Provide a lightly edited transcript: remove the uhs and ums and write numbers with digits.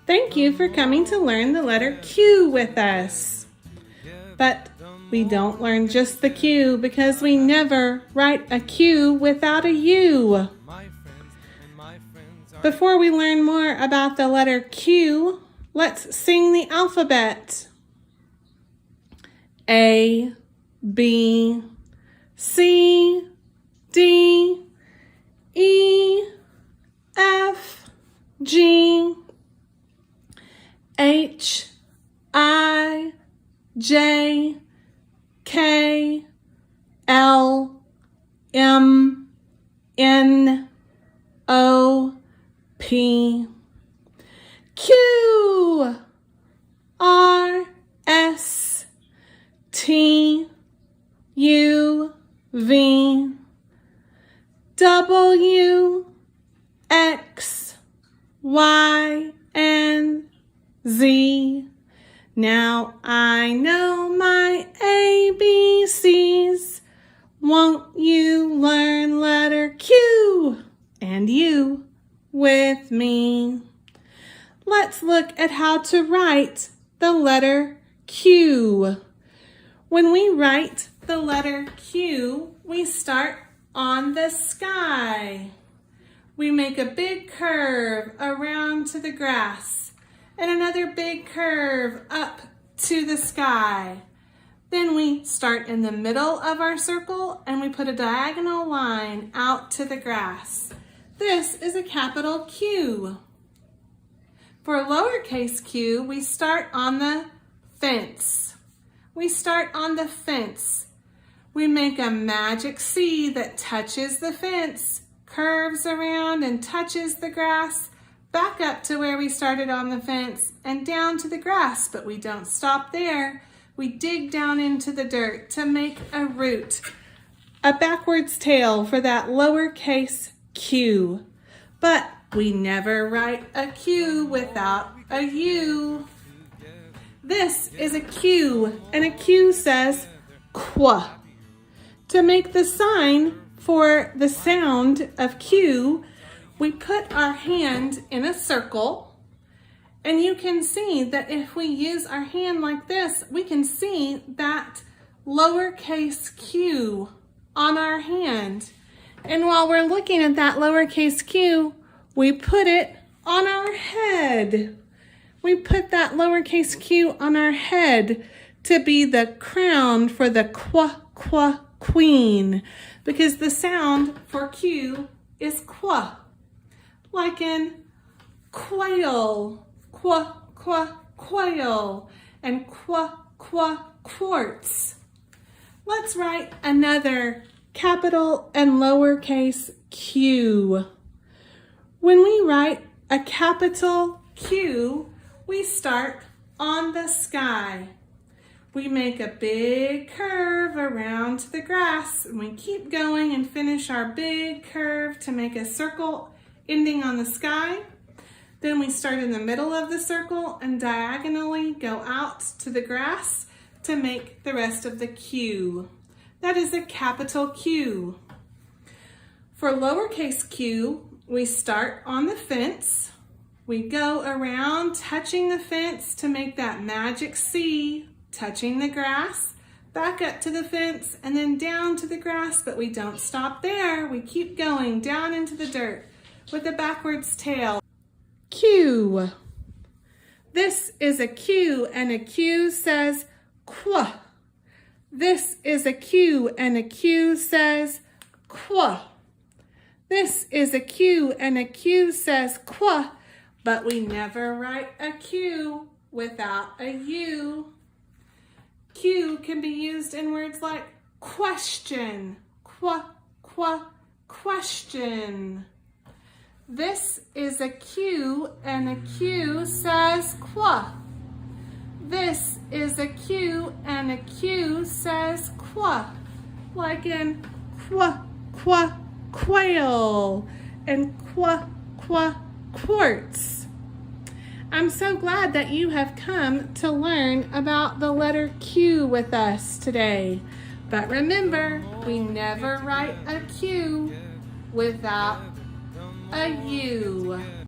Thank you for coming to learn the letter Q with us. But we don't learn just the Q because we never write a Q without a U. Before we learn more about the letter Q, let's sing the alphabet. A, B, C, D, E, F, G, H, I, J, K, L, M, N, O, P, Q, R, S, T, U, V, W, X, Y, and Z. Now I know my ABCs. Won't you learn letter Q and U with me? Let's look at how to write the letter Q. When we write the letter Q, we start on the sky. We make a big curve around to the grass and another big curve up to the sky. Then we start in the middle of our circle and we put a diagonal line out to the grass. This is a capital Q. For lowercase q, we start on the fence. We start on the fence. We make a magic C that touches the fence, curves around and touches the grass, back up to where we started on the fence and down to the grass, but we don't stop there. We dig down into the dirt to make a root, a backwards tail for that lowercase q. But we never write a Q without a U. This is a Q, and a Q says qu. To make the sign for the sound of Q, we put our hand in a circle, and you can see that if we use our hand like this, we can see that lowercase q on our hand. And while we're looking at that lowercase q, we put it on our head. We put that lowercase q on our head to be the crown for the queen, because the sound for Q is qu, like in quail, quail, and quartz. Let's write another capital and lowercase q. When we write a capital Q, we start on the sky. We make a big curve around to the grass, and we keep going and finish our big curve to make a circle ending on the sky. Then we start in the middle of the circle and diagonally go out to the grass to make the rest of the Q. That is a capital Q. For lowercase q, we start on the fence. We go around touching the fence to make that magic C, touching the grass, back up to the fence, and then down to the grass, but we don't stop there. We keep going down into the dirt with a backwards tail. Q. This is a Q, and a Q says qu. This is a Q, and a Q says qu. This is a Q, and a Q says qu, but we never write a Q without a U. Q can be used in words like question, question. This is a Q, and a Q says qu. This is a Q, and a Q says qu, like in quail and quartz. I'm so glad that you have come to learn about the letter Q with us today. But remember, we never write a Q without a U.